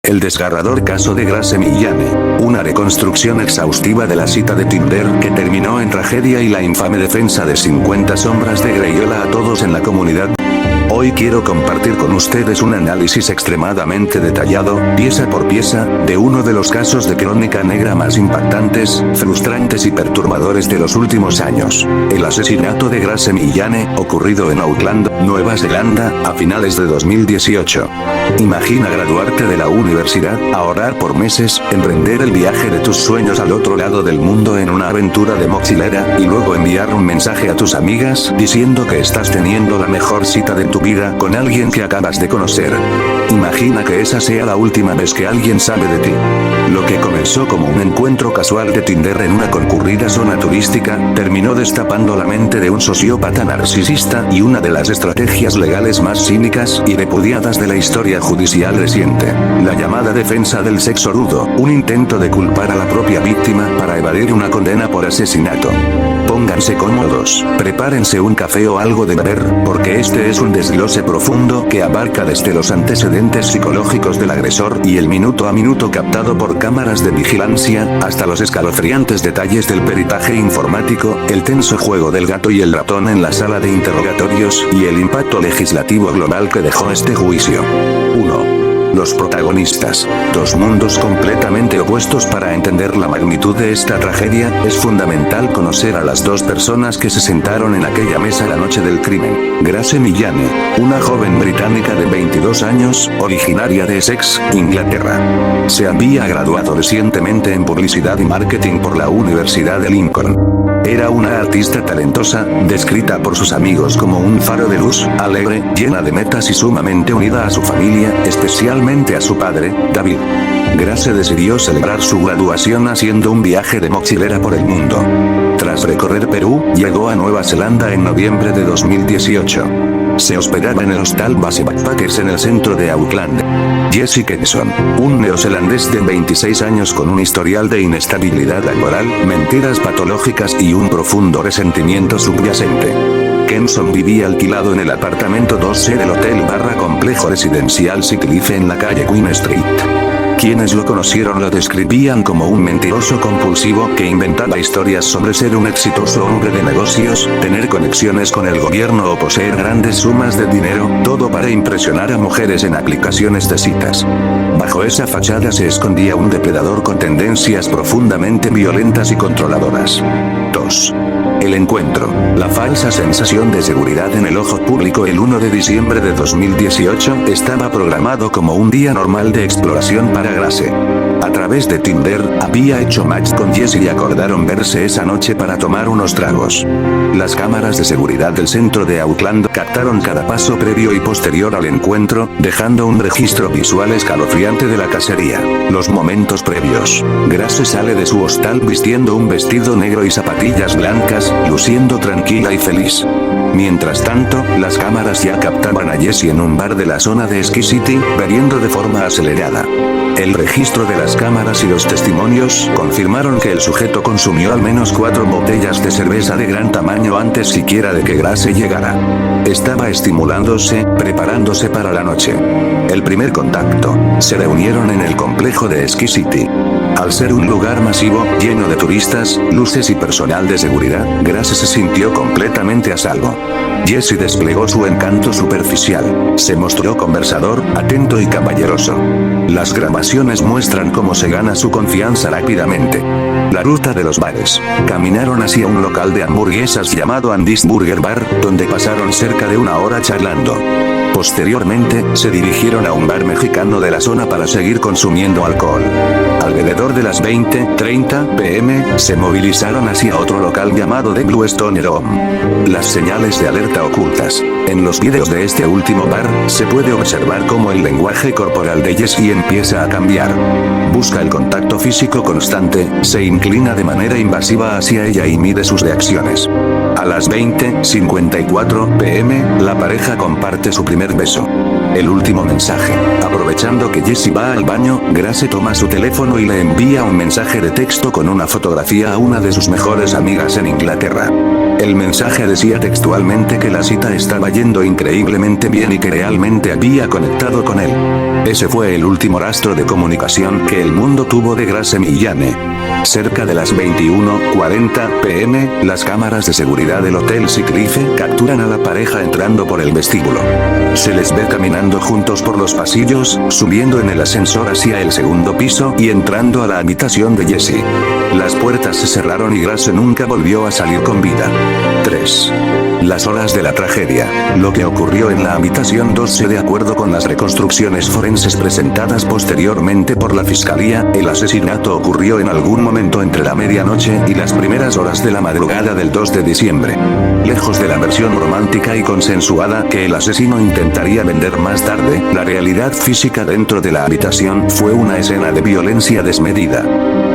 El desgarrador caso de Grace Millane. Una reconstrucción exhaustiva de la cita de Tinder que terminó en tragedia y la infame defensa de 50 sombras de Grey. Hola a todos en la comunidad. Hoy quiero compartir con ustedes un análisis extremadamente detallado, pieza por pieza, de uno de los casos de crónica negra más impactantes, frustrantes y perturbadores de los últimos años. El asesinato de Grace Millane, ocurrido en Auckland, Nueva Zelanda, a finales de 2018. Imagina graduarte de la universidad, ahorrar por meses, emprender el viaje de tus sueños al otro lado del mundo en una aventura de mochilera, y luego enviar un mensaje a tus amigas diciendo que estás teniendo la mejor cita de tu vida con alguien que acabas de conocer. Imagina que esa sea la última vez que alguien sabe de ti. Lo que comenzó como un encuentro casual de Tinder en una concurrida zona turística, terminó destapando la mente de un sociópata narcisista y una de las estrategias legales más cínicas y repudiadas de la historia judicial reciente. La llamada defensa del sexo rudo, un intento de culpar a la propia víctima para evadir una condena por asesinato. Pónganse cómodos, prepárense un café o algo de beber, porque este es un desglose profundo que abarca desde los antecedentes psicológicos del agresor y el minuto a minuto captado por cámaras de vigilancia, hasta los escalofriantes detalles del peritaje informático, el tenso juego del gato y el ratón en la sala de interrogatorios, y el impacto legislativo global que dejó este juicio. 1. Los protagonistas. Dos mundos completamente opuestos. Para entender la magnitud de esta tragedia, es fundamental conocer a las dos personas que se sentaron en aquella mesa la noche del crimen. Grace Millane, una joven británica de 22 años, originaria de Essex, Inglaterra. Se había graduado recientemente en publicidad y marketing por la Universidad de Lincoln. Era una artista talentosa, descrita por sus amigos como un faro de luz, alegre, llena de metas y sumamente unida a su familia, especialmente a su padre, David. Grace decidió celebrar su graduación haciendo un viaje de mochilera por el mundo. Tras recorrer Perú, llegó a Nueva Zelanda en noviembre de 2018. Se hospedaba en el hostal Base Backpackers en el centro de Auckland. Jesse Kenson, un neozelandés de 26 años con un historial de inestabilidad laboral, mentiras patológicas y un profundo resentimiento subyacente. Kenson vivía alquilado en el apartamento 2C del hotel / complejo residencial City Life en la calle Queen Street. Quienes lo conocieron lo describían como un mentiroso compulsivo que inventaba historias sobre ser un exitoso hombre de negocios, tener conexiones con el gobierno o poseer grandes sumas de dinero, todo para impresionar a mujeres en aplicaciones de citas. Bajo esa fachada se escondía un depredador con tendencias profundamente violentas y controladoras. 2. El encuentro. La falsa sensación de seguridad en el ojo público. El 1 de diciembre de 2018 estaba programado como un día normal de exploración para Grace. A través de Tinder, había hecho match con Jesse y acordaron verse esa noche para tomar unos tragos. Las cámaras de seguridad del centro de Auckland captaron cada paso previo y posterior al encuentro, dejando un registro visual escalofriante de la cacería. Los momentos previos. Grace sale de su hostal vistiendo un vestido negro y zapatillas blancas, luciendo tranquila y feliz. Mientras tanto, las cámaras ya captaban a Jesse en un bar de la zona de Ski City, bebiendo de forma acelerada. El registro de las cámaras y los testimonios confirmaron que el sujeto consumió al menos 4 botellas de cerveza de gran tamaño antes siquiera de que Grace llegara. Estaba estimulándose, preparándose para la noche. El primer contacto. Se reunieron en el complejo de Ski City. Al ser un lugar masivo, lleno de turistas, luces y personal de seguridad, Grace se sintió completamente a salvo. Jesse desplegó su encanto superficial. Se mostró conversador, atento y caballeroso. Las grabaciones muestran cómo se gana su confianza rápidamente. La ruta de los bares. Caminaron hacia un local de hamburguesas llamado Andy's Burger Bar, donde pasaron cerca de una hora charlando. Posteriormente, se dirigieron a un bar mexicano de la zona para seguir consumiendo alcohol. Alrededor de las 20:30 p.m., se movilizaron hacia otro local llamado The Blue Stoner Home. Las señales de alerta ocultas. En los vídeos de este último bar, se puede observar cómo el lenguaje corporal de Jesse empieza a cambiar. Busca el contacto físico constante, se inclina de manera invasiva hacia ella y mide sus reacciones. A las 20:54 p.m., la pareja comparte su primer beso. El último mensaje. Aprovechando que Jesse va al baño, Grace toma su teléfono y le envía un mensaje de texto con una fotografía a una de sus mejores amigas en Inglaterra. El mensaje decía textualmente que la cita estaba yendo increíblemente bien y que realmente había conectado con él. Ese fue el último rastro de comunicación que el mundo tuvo de Grace Millane. Cerca de las 21:40 p.m., las cámaras de seguridad del Hotel Siclife capturan a la pareja entrando por el vestíbulo. Se les ve caminando juntos por los pasillos, subiendo en el ascensor hacia el segundo piso y entrando a la habitación de Jessie. Las puertas se cerraron y Grace nunca volvió a salir con vida. 3. Las horas de la tragedia. Lo que ocurrió en la habitación 12. De acuerdo con las reconstrucciones forenses presentadas posteriormente por la fiscalía, el asesinato ocurrió en algún momento entre la medianoche y las primeras horas de la madrugada del 2 de diciembre. Lejos de la versión romántica y consensuada que el asesino intentaría vender más tarde, la realidad física dentro de la habitación fue una escena de violencia desmedida.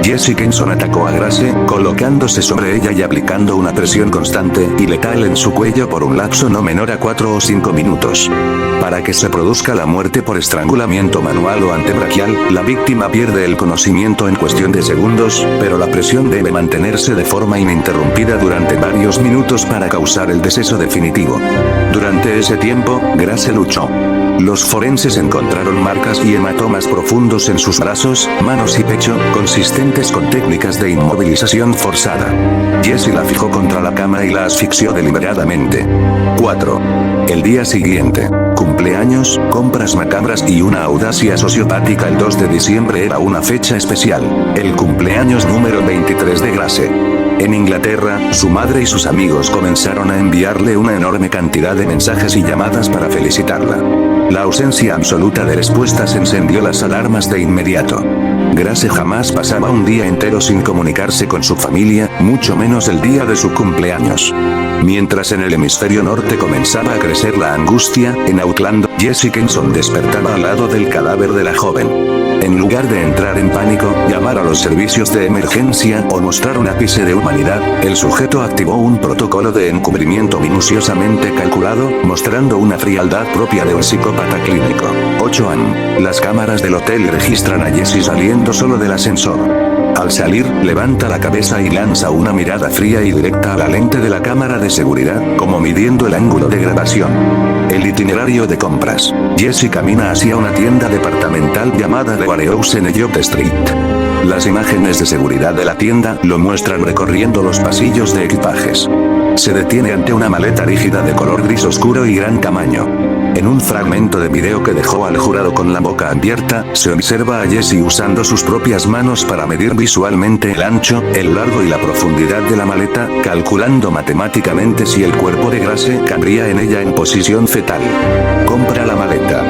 Jesse Kenson atacó a Grace, colocándose sobre ella y aplicando una presión constante y letal en su cuello por un lapso no menor a 4 o 5 minutos. Para que se produzca la muerte por estrangulamiento manual o antebraquial, la víctima pierde el conocimiento en cuestión de segundos, pero la presión debe mantenerse de forma ininterrumpida durante varios minutos para causar el deceso definitivo. Durante ese tiempo, Grace luchó. Los forenses encontraron marcas y hematomas profundos en sus brazos, manos y pecho, consistentes con técnicas de inmovilización forzada. Jesse la fijó contra la cama y la asfixió deliberadamente. 4. El día siguiente. Cumpleaños, compras macabras y una audacia sociopática. El 2 de diciembre era una fecha especial, el cumpleaños número 23 de Grace. En Inglaterra, su madre y sus amigos comenzaron a enviarle una enorme cantidad de mensajes y llamadas para felicitarla. La ausencia absoluta de respuestas encendió las alarmas de inmediato. Grace jamás pasaba un día entero sin comunicarse con su familia, mucho menos el día de su cumpleaños. Mientras en el hemisferio norte comenzaba a crecer la angustia, en Auckland, Jesse Kenson despertaba al lado del cadáver de la joven. En lugar de entrar en pánico, llamar a los servicios de emergencia o mostrar un ápice de humanidad, el sujeto activó un protocolo de encubrimiento minuciosamente calculado, mostrando una frialdad propia de un psicópata clínico. 8 años. Las cámaras del hotel registran a Jesse saliendo solo del ascensor. Al salir, levanta la cabeza y lanza una mirada fría y directa a la lente de la cámara de seguridad, como midiendo el ángulo de grabación. El itinerario de compras. Jesse camina hacia una tienda departamental llamada The Warehouse en Elliot Street. Las imágenes de seguridad de la tienda lo muestran recorriendo los pasillos de equipajes. Se detiene ante una maleta rígida de color gris oscuro y gran tamaño. En un fragmento de video que dejó al jurado con la boca abierta, se observa a Jesse usando sus propias manos para medir visualmente el ancho, el largo y la profundidad de la maleta, calculando matemáticamente si el cuerpo de Grace cabría en ella en posición fetal. Compra la maleta.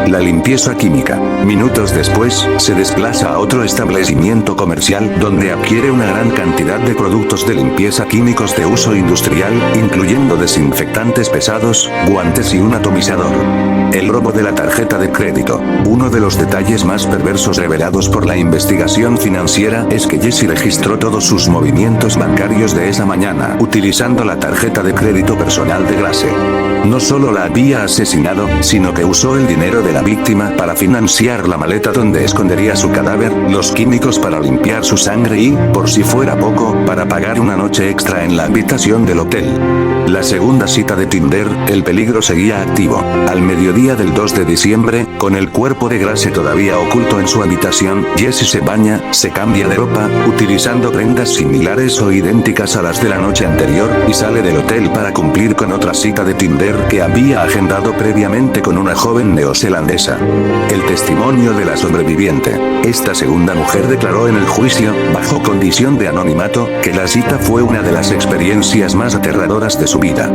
La limpieza química. Minutos después, se desplaza a otro establecimiento comercial donde adquiere una gran cantidad de productos de limpieza químicos de uso industrial, incluyendo desinfectantes pesados, guantes y un atomizador. El robo de la tarjeta de crédito. Uno de los detalles más perversos revelados por la investigación financiera es que Jesse registró todos sus movimientos bancarios de esa mañana utilizando la tarjeta de crédito personal de Grace. No solo la había asesinado, sino que usó el dinero de la víctima para financiar la maleta donde escondería su cadáver, los químicos para limpiar su sangre y, por si fuera poco, para pagar una noche extra en la habitación del hotel. La segunda cita de Tinder, el peligro seguía activo. Al mediodía del 2 de diciembre, con el cuerpo de Grace todavía oculto en su habitación, Jesse se baña, se cambia de ropa, utilizando prendas similares o idénticas a las de la noche anterior, y sale del hotel para cumplir con otra cita de Tinder que había agendado previamente con una joven neozelandesa. El testimonio de la sobreviviente. Esta segunda mujer declaró en el juicio, bajo condición de anonimato, que la cita fue una de las experiencias más aterradoras de su vida.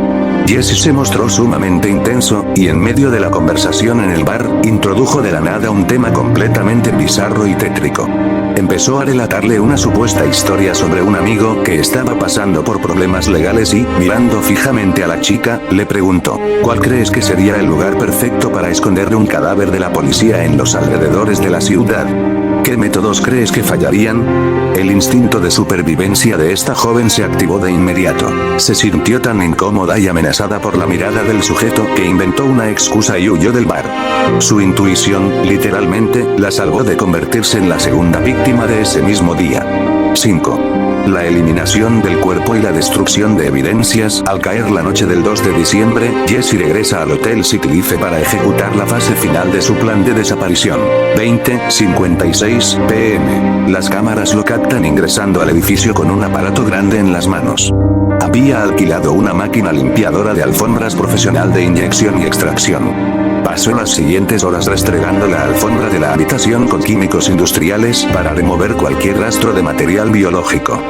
Jesse se mostró sumamente intenso, y en medio de la conversación en el bar, introdujo de la nada un tema completamente bizarro y tétrico. Empezó a relatarle una supuesta historia sobre un amigo que estaba pasando por problemas legales y, mirando fijamente a la chica, le preguntó, ¿cuál crees que sería el lugar perfecto para esconder un cadáver de la policía en los alrededores de la ciudad? ¿Qué métodos crees que fallarían? El instinto de supervivencia de esta joven se activó de inmediato. Se sintió tan incómoda y amenazada por la mirada del sujeto que inventó una excusa y huyó del bar. Su intuición, literalmente, la salvó de convertirse en la segunda víctima de ese mismo día. 5. La eliminación del cuerpo y la destrucción de evidencias. Al caer la noche del 2 de diciembre, Jesse regresa al Hotel City Life para ejecutar la fase final de su plan de desaparición. 20:56 p.m. Las cámaras lo captan ingresando al edificio con un aparato grande en las manos. Había alquilado una máquina limpiadora de alfombras profesional de inyección y extracción. Pasó las siguientes horas restregando la alfombra de la habitación con químicos industriales para remover cualquier rastro de material biológico.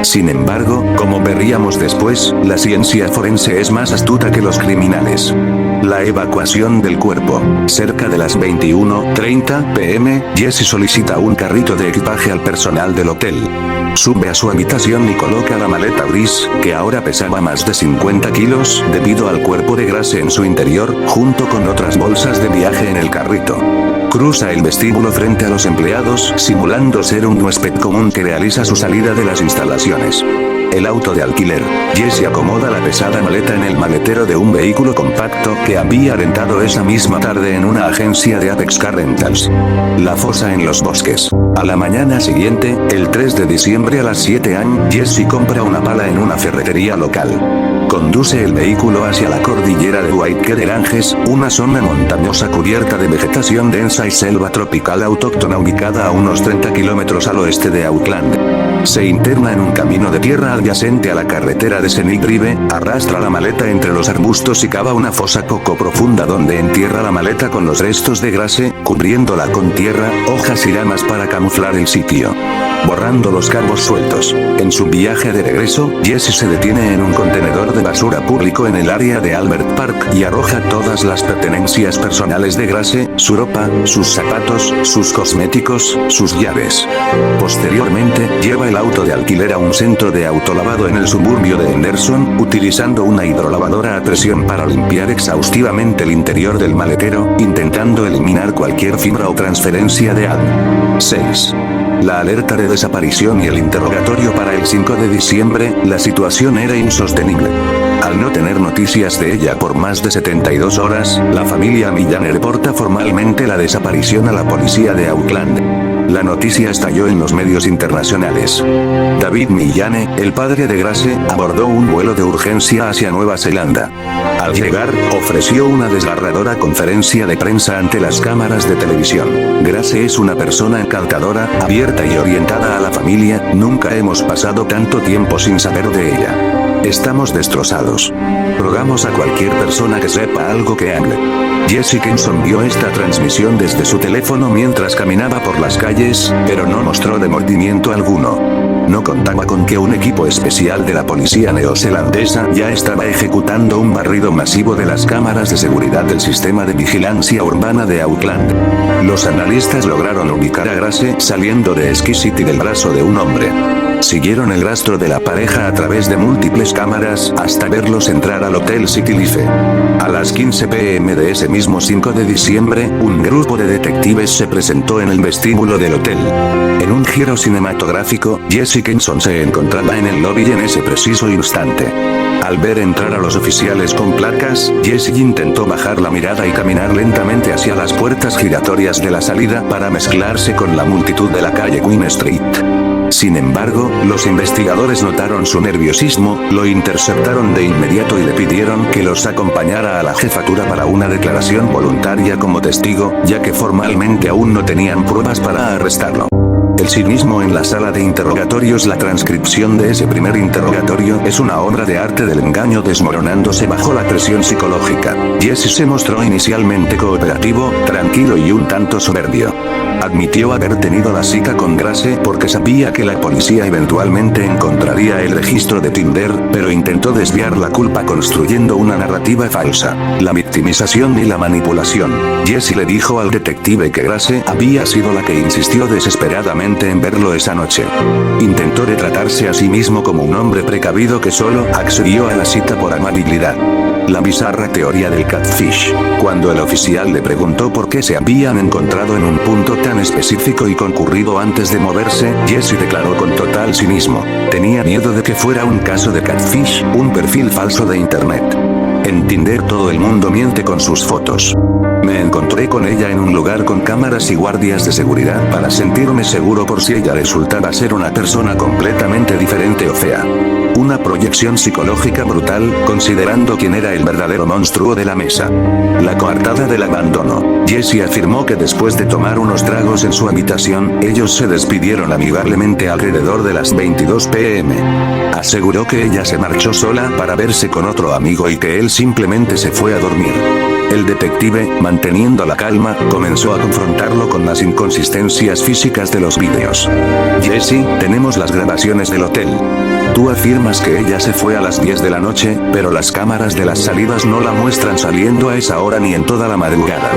Sin embargo, como veríamos después, la ciencia forense es más astuta que los criminales. La evacuación del cuerpo. Cerca de las 21:30 p.m., Jesse solicita un carrito de equipaje al personal del hotel. Sube a su habitación y coloca la maleta gris, que ahora pesaba más de 50 kilos, debido al cuerpo de Grace en su interior, junto con otras bolsas de viaje en el carrito. Cruza el vestíbulo frente a los empleados, simulando ser un huésped común que realiza su salida de las instalaciones. El auto de alquiler. Jesse acomoda la pesada maleta en el maletero de un vehículo compacto que había rentado esa misma tarde en una agencia de Apex Car Rentals. La fosa en los bosques. A la mañana siguiente, el 3 de diciembre a las 7 am, Jesse compra una pala en una ferretería local. Conduce el vehículo hacia la cordillera de Whitaker Ranges, una zona montañosa cubierta de vegetación densa y selva tropical autóctona ubicada a unos 30 kilómetros al oeste de Auckland. Se interna en un camino de tierra adyacente a la carretera de Scenic Drive, arrastra la maleta entre los arbustos y cava una fosa poco profunda donde entierra la maleta con los restos de Grace, cubriéndola con tierra, hojas y ramas para camuflar el sitio. Borrando los cabos sueltos. En su viaje de regreso, Jesse se detiene en un contenedor de basura público en el área de Albert Park y arroja todas las pertenencias personales de Grace, su ropa, sus zapatos, sus cosméticos, sus llaves. Posteriormente, lleva el auto de alquiler a un centro de autolavado en el suburbio de Henderson, utilizando una hidrolavadora a presión para limpiar exhaustivamente el interior del maletero, intentando eliminar cualquier fibra o transferencia de algo. 6. La alerta de desaparición y el interrogatorio para el 5 de diciembre, la situación era insostenible. Al no tener noticias de ella por más de 72 horas, la familia Millane reporta formalmente la desaparición a la policía de Auckland. La noticia estalló en los medios internacionales. David Millane, el padre de Grace, abordó un vuelo de urgencia hacia Nueva Zelanda. Al llegar, ofreció una desgarradora conferencia de prensa ante las cámaras de televisión. Grace es una persona encantadora, abierta y orientada a la familia, nunca hemos pasado tanto tiempo sin saber de ella. Estamos destrozados. Rogamos a cualquier persona que sepa algo que hable. Jesse Kenson vio esta transmisión desde su teléfono mientras caminaba por las calles, pero no mostró remordimiento alguno. No contaba con que un equipo especial de la policía neozelandesa ya estaba ejecutando un barrido masivo de las cámaras de seguridad del sistema de vigilancia urbana de Auckland. Los analistas lograron ubicar a Grace saliendo de Ski City del brazo de un hombre. Siguieron el rastro de la pareja a través de múltiples cámaras hasta verlos entrar al Hotel City Life. A las 15 p.m. de ese mismo 5 de diciembre, un grupo de detectives se presentó en el vestíbulo del hotel. En un giro cinematográfico, Jesse Kenson se encontraba en el lobby en ese preciso instante. Al ver entrar a los oficiales con placas, Jesse intentó bajar la mirada y caminar lentamente hacia las puertas giratorias de la salida para mezclarse con la multitud de la calle Queen Street. Sin embargo, los investigadores notaron su nerviosismo, lo interceptaron de inmediato y le pidieron que los acompañara a la jefatura para una declaración voluntaria como testigo, ya que formalmente aún no tenían pruebas para arrestarlo. El cinismo en la sala de interrogatorios. La transcripción de ese primer interrogatorio es una obra de arte del engaño desmoronándose bajo la presión psicológica. Jesse se mostró inicialmente cooperativo, tranquilo y un tanto soberbio. Admitió haber tenido la cita con Grace porque sabía que la policía eventualmente encontraría el registro de Tinder, pero intentó desviar la culpa construyendo una narrativa falsa, la victimización y la manipulación. Jesse le dijo al detective que Grace había sido la que insistió desesperadamente en verlo esa noche. Intentó retratarse a sí mismo como un hombre precavido que solo accedió a la cita por amabilidad. La bizarra teoría del catfish. Cuando el oficial le preguntó por qué se habían encontrado en un punto tan específico y concurrido antes de moverse, Jesse declaró con total cinismo: tenía miedo de que fuera un caso de catfish, un perfil falso de internet. En Tinder todo el mundo miente con sus fotos. Me encontré con ella en un lugar con cámaras y guardias de seguridad para sentirme seguro por si ella resultaba ser una persona completamente diferente o fea. Una proyección psicológica brutal, considerando quién era el verdadero monstruo de la mesa. La coartada del abandono. Jessie afirmó que después de tomar unos tragos en su habitación, ellos se despidieron amigablemente alrededor de las 22 p.m. Aseguró que ella se marchó sola para verse con otro amigo y que él simplemente se fue a dormir. El detective, manteniendo la calma, comenzó a confrontarlo con las inconsistencias físicas de los vídeos. Jessie, tenemos las grabaciones del hotel. Tú afirmas que ella se fue a las 10 de la noche, pero las cámaras de las salidas no la muestran saliendo a esa hora ni en toda la madrugada.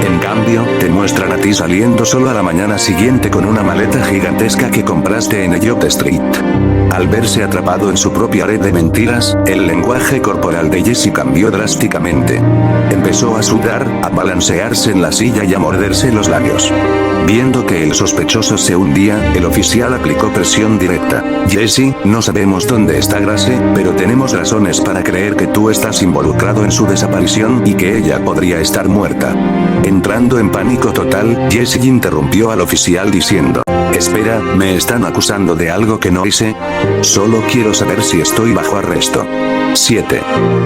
En cambio, te muestran a ti saliendo solo a la mañana siguiente con una maleta gigantesca que compraste en Elliot Street. Al verse atrapado en su propia red de mentiras, el lenguaje corporal de Jessie cambió drásticamente. Empezó a sudar, a balancearse en la silla y a morderse los labios. Viendo que el sospechoso se hundía, el oficial aplicó presión directa. Jessie, no sabemos dónde está Grace, pero tenemos razones para creer que tú estás involucrado en su desaparición y que ella podría estar muerta. Entrando en pánico total, Jessie interrumpió al oficial diciendo: espera, ¿me están acusando de algo que no hice? Solo quiero saber si estoy bajo arresto. 7.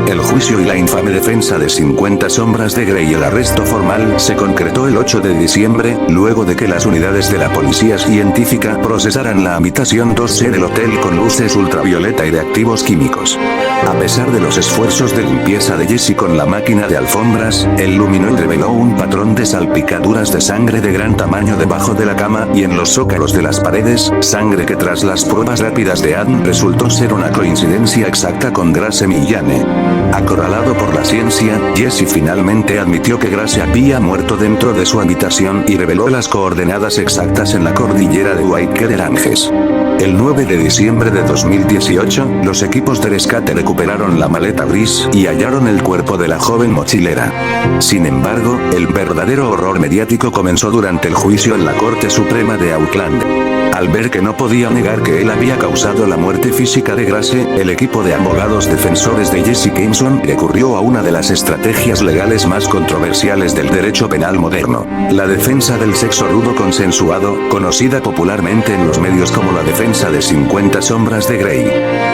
El juicio y la infame defensa de 50 sombras de Grey. El arresto formal se concretó el 8 de diciembre, luego de que las unidades de la policía científica procesaran la habitación 2C del hotel con luces ultravioleta y reactivos químicos. A pesar de los esfuerzos de limpieza de Jessie con la máquina de alfombras, el luminol reveló un patrón de salpicaduras de sangre de gran tamaño debajo de la cama y en los zócalos de las paredes, sangre que tras las pruebas rápidas de ADN resultó ser una coincidencia exacta con Grace Millane. Acorralado por la ciencia, Jessie finalmente admitió que Grace había muerto dentro de su habitación y reveló las coordenadas exactas en la cordillera de Whitaker Ranges. El 9 de diciembre de 2018, los equipos de rescate recuperaron la maleta gris y hallaron el cuerpo de la joven mochilera. Sin embargo, el verdadero horror mediático comenzó durante el juicio en la Corte Suprema de Auckland. Al ver que no podía negar que él había causado la muerte física de Grace, el equipo de abogados defensores de Jessie Kimson recurrió a una de las estrategias legales más controversiales del derecho penal moderno: la defensa del sexo rudo consensuado, conocida popularmente en los medios como la defensa de 50 sombras de Grey.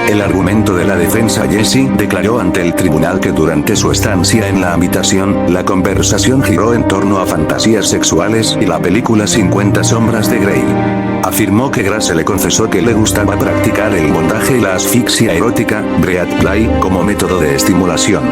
El argumento de la defensa: Jessie declaró ante el tribunal que durante su estancia en la habitación, la conversación giró en torno a fantasías sexuales y la película 50 sombras de Grey. Afirmó que Grace le confesó que le gustaba practicar el bondaje y la asfixia erótica, breath play, como método de estimulación.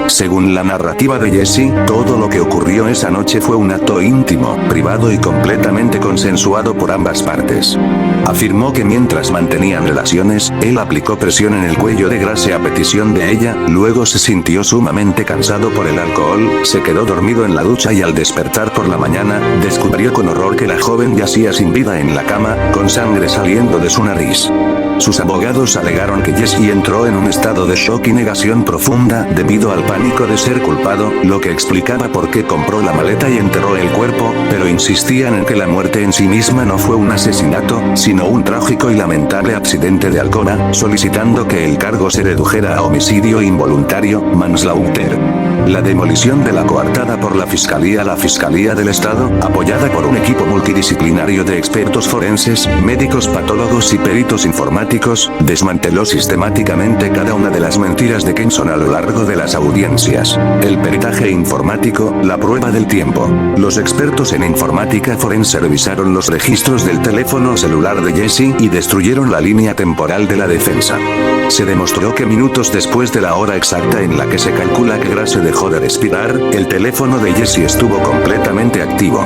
Según la narrativa de Jessie, todo lo que ocurrió esa noche fue un acto íntimo, privado y completamente consensuado por ambas partes. Afirmó que mientras mantenían relaciones, él aplicó presión en el cuello de Grace a petición de ella, luego se sintió sumamente cansado por el alcohol, se quedó dormido en la ducha y al despertar por la mañana, descubrió con horror que la joven yacía sin vida en la cama, con sangre saliendo de su nariz. Sus abogados alegaron que Jessie entró en un estado de shock y negación profunda debido al pánico de ser culpado, lo que explicaba por qué compró la maleta y enterró el cuerpo, pero insistían en que la muerte en sí misma no fue un asesinato, sino un trágico y lamentable accidente de alcoba, solicitando que el cargo se redujera a homicidio involuntario, manslaughter. La demolición de la coartada por la Fiscalía del Estado, apoyada por un equipo multidisciplinario de expertos forenses, médicos patólogos y peritos informáticos, desmanteló sistemáticamente cada una de las mentiras de Kimson a lo largo de las audiencias. El peritaje informático, la prueba del tiempo. Los expertos en informática forense revisaron los registros del teléfono celular de Jessie y destruyeron la línea temporal de la defensa. Se demostró que minutos después de la hora exacta en la que se calcula que Grace dejó de respirar, el teléfono de Jessie estuvo completamente activo.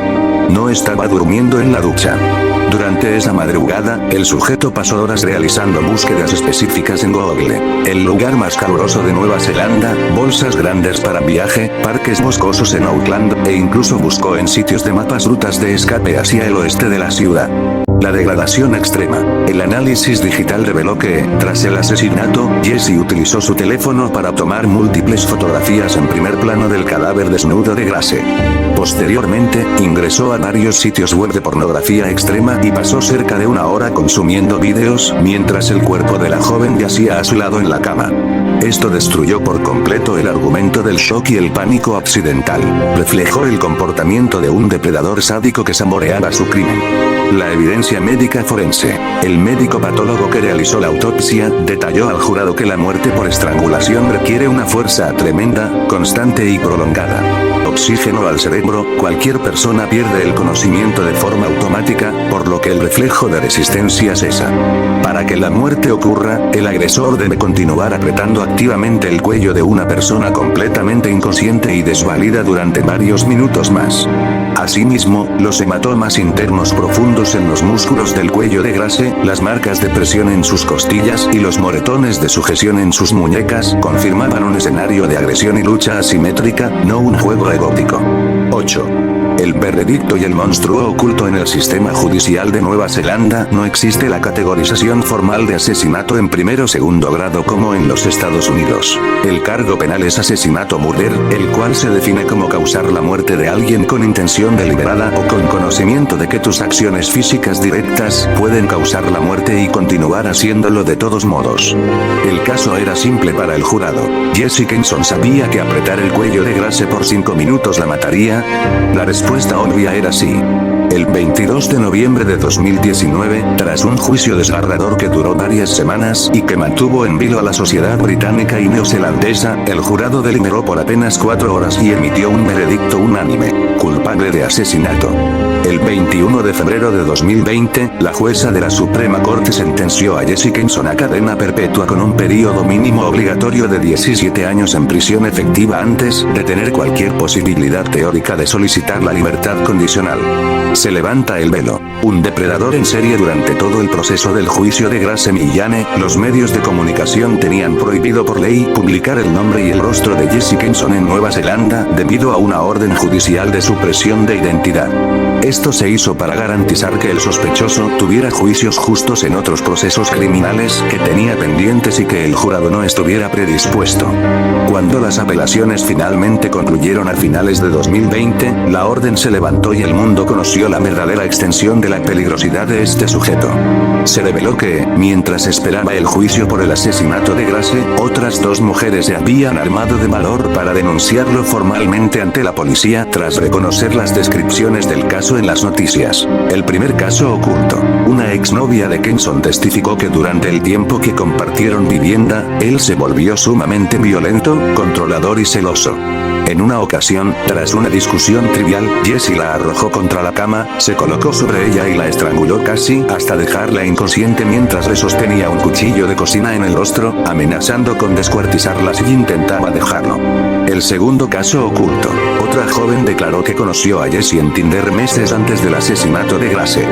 No estaba durmiendo en la ducha. Durante esa madrugada, el sujeto pasó horas realizando búsquedas específicas en Google, el lugar más caluroso de Nueva Zelanda, bolsas grandes para viaje, parques boscosos en Auckland, e incluso buscó en sitios de mapas rutas de escape hacia el oeste de la ciudad. La degradación extrema. El análisis digital reveló que, tras el asesinato, Jessie utilizó su teléfono para tomar múltiples fotografías en primer plano del cadáver desnudo de Grace. Posteriormente, ingresó a varios sitios web de pornografía extrema y pasó cerca de una hora consumiendo vídeos, mientras el cuerpo de la joven yacía a su lado en la cama. Esto destruyó por completo el argumento del shock y el pánico accidental. Reflejó el comportamiento de un depredador sádico que saboreaba su crimen. La evidencia médica forense. El médico patólogo que realizó la autopsia, detalló al jurado que la muerte por estrangulación requiere una fuerza tremenda, constante y prolongada. Oxígeno al cerebro, cualquier persona pierde el conocimiento de forma automática, por lo que el reflejo de resistencia cesa. Para que la muerte ocurra, el agresor debe continuar apretando activamente el cuello de una persona completamente inconsciente y desvalida durante varios minutos más. Asimismo, los hematomas internos profundos en los músculos del cuello de Grace, las marcas de presión en sus costillas y los moretones de sujeción en sus muñecas confirmaban un escenario de agresión y lucha asimétrica, no un juego erótico. 8. El veredicto y el monstruo oculto en el sistema judicial de Nueva Zelanda. No existe la categorización formal de asesinato en primero o segundo grado como en los Estados Unidos. El cargo penal es asesinato murder, el cual se define como causar la muerte de alguien con intención deliberada o con conocimiento de que tus acciones físicas directas pueden causar la muerte y continuar haciéndolo de todos modos. El caso era simple para el jurado. Jesse Kenson sabía que apretar el cuello de Grace por 5 minutos la mataría. La respuesta obvia era sí. El 22 de noviembre de 2019, tras un juicio desgarrador que duró varias semanas y que mantuvo en vilo a la sociedad británica y neozelandesa, el jurado deliberó por apenas 4 horas y emitió un veredicto unánime: culpable de asesinato. El 21 de febrero de 2020, la jueza de la Suprema Corte sentenció a Jesse Kenson a cadena perpetua con un período mínimo obligatorio de 17 años en prisión efectiva antes de tener cualquier posibilidad teórica de solicitar la libertad condicional. Se levanta el velo. Un depredador en serie. Durante todo el proceso del juicio de Grace Millane, los medios de comunicación tenían prohibido por ley publicar el nombre y el rostro de Jesse Kenson en Nueva Zelanda, debido a una orden judicial de supresión de identidad. Esto se hizo para garantizar que el sospechoso tuviera juicios justos en otros procesos criminales que tenía pendientes y que el jurado no estuviera predispuesto. Cuando las apelaciones finalmente concluyeron a finales de 2020, la orden se levantó y el mundo conoció la verdadera extensión de la peligrosidad de este sujeto. Se reveló que, mientras esperaba el juicio por el asesinato de Grace, otras 2 mujeres se habían armado de valor para denunciarlo formalmente ante la policía tras reconocer las descripciones del caso en las noticias. El primer caso oculto. Una exnovia de Kenson testificó que durante el tiempo que compartieron vivienda, él se volvió sumamente violento, controlador y celoso. En una ocasión, tras una discusión trivial, Jesse la arrojó contra la cama, se colocó sobre ella y la estranguló casi hasta dejarla inconsciente mientras le sostenía un cuchillo de cocina en el rostro, amenazando con descuartizarla si intentaba dejarlo. El segundo caso oculto. Otra joven declaró que conoció a Jesse en Tinder meses antes del asesinato de Grace.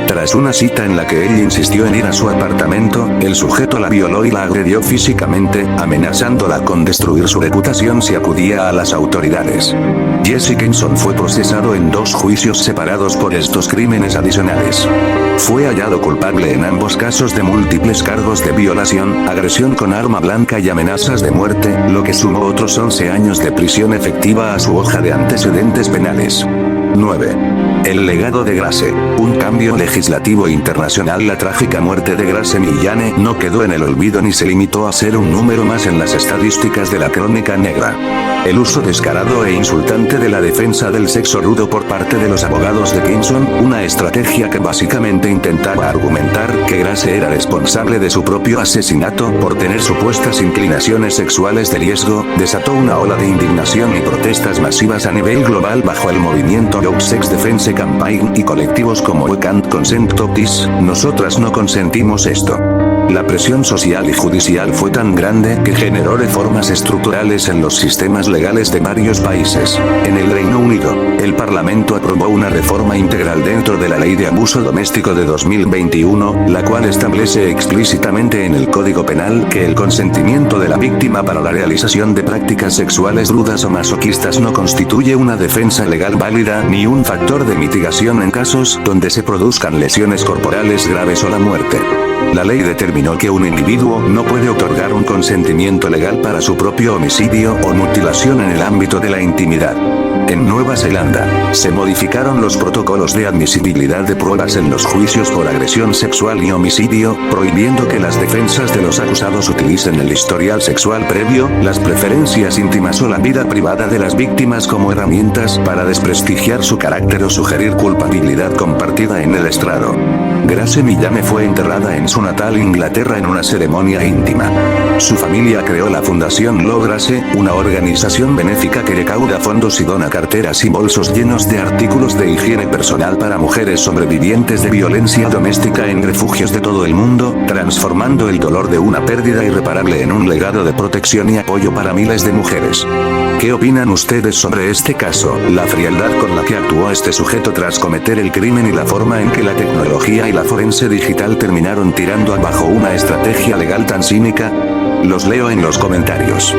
Tras una cita en la que ella insistió en ir a su apartamento, el sujeto la violó y la agredió físicamente, amenazándola con destruir su reputación si acudía a las autoridades. Jesse Kenson fue procesado en 2 juicios separados por estos crímenes adicionales. Fue hallado culpable en ambos casos de múltiples cargos de violación, agresión con arma blanca y amenazas de muerte, lo que sumó otros 11 años de prisión efectiva a su hoja de antecedentes penales. 9. El legado de Grace. Un cambio legislativo internacional. La trágica muerte de Grace Millane no quedó en el olvido ni se limitó a ser un número más en las estadísticas de la crónica negra. El uso descarado e insultante de la defensa del sexo rudo por parte de los abogados de Kenson, una estrategia que básicamente intentaba argumentar que Grace era responsable de su propio asesinato por tener supuestas inclinaciones sexuales de riesgo, desató una ola de indignación y protestas masivas a nivel global bajo el movimiento No Sex Defense Campaign y colectivos como We Can't Consent to This, nosotras no consentimos esto. La presión social y judicial fue tan grande que generó reformas estructurales en los sistemas legales de varios países. En el Reino Unido, el Parlamento aprobó una reforma integral dentro de la Ley de Abuso Doméstico de 2021, la cual establece explícitamente en el Código Penal que el consentimiento de la víctima para la realización de prácticas sexuales rudas o masoquistas no constituye una defensa legal válida ni un factor de mitigación en casos donde se produzcan lesiones corporales graves o la muerte. La ley determinó que un individuo no puede otorgar un consentimiento legal para su propio homicidio o mutilación en el ámbito de la intimidad. En Nueva Zelanda, se modificaron los protocolos de admisibilidad de pruebas en los juicios por agresión sexual y homicidio, prohibiendo que las defensas de los acusados utilicen el historial sexual previo, las preferencias íntimas o la vida privada de las víctimas como herramientas para desprestigiar su carácter o sugerir culpabilidad compartida en el estrado. Grace Millane fue enterrada en su natal Inglaterra en una ceremonia íntima. Su familia creó la Fundación Lo Grace, una organización benéfica que recauda fondos y dona carteras y bolsos llenos de artículos de higiene personal para mujeres sobrevivientes de violencia doméstica en refugios de todo el mundo, transformando el dolor de una pérdida irreparable en un legado de protección y apoyo para miles de mujeres. ¿Qué opinan ustedes sobre este caso, la frialdad con la que actuó este sujeto tras cometer el crimen y la forma en que la tecnología y la forense digital terminaron tirando abajo una estrategia legal tan cínica? Los leo en los comentarios.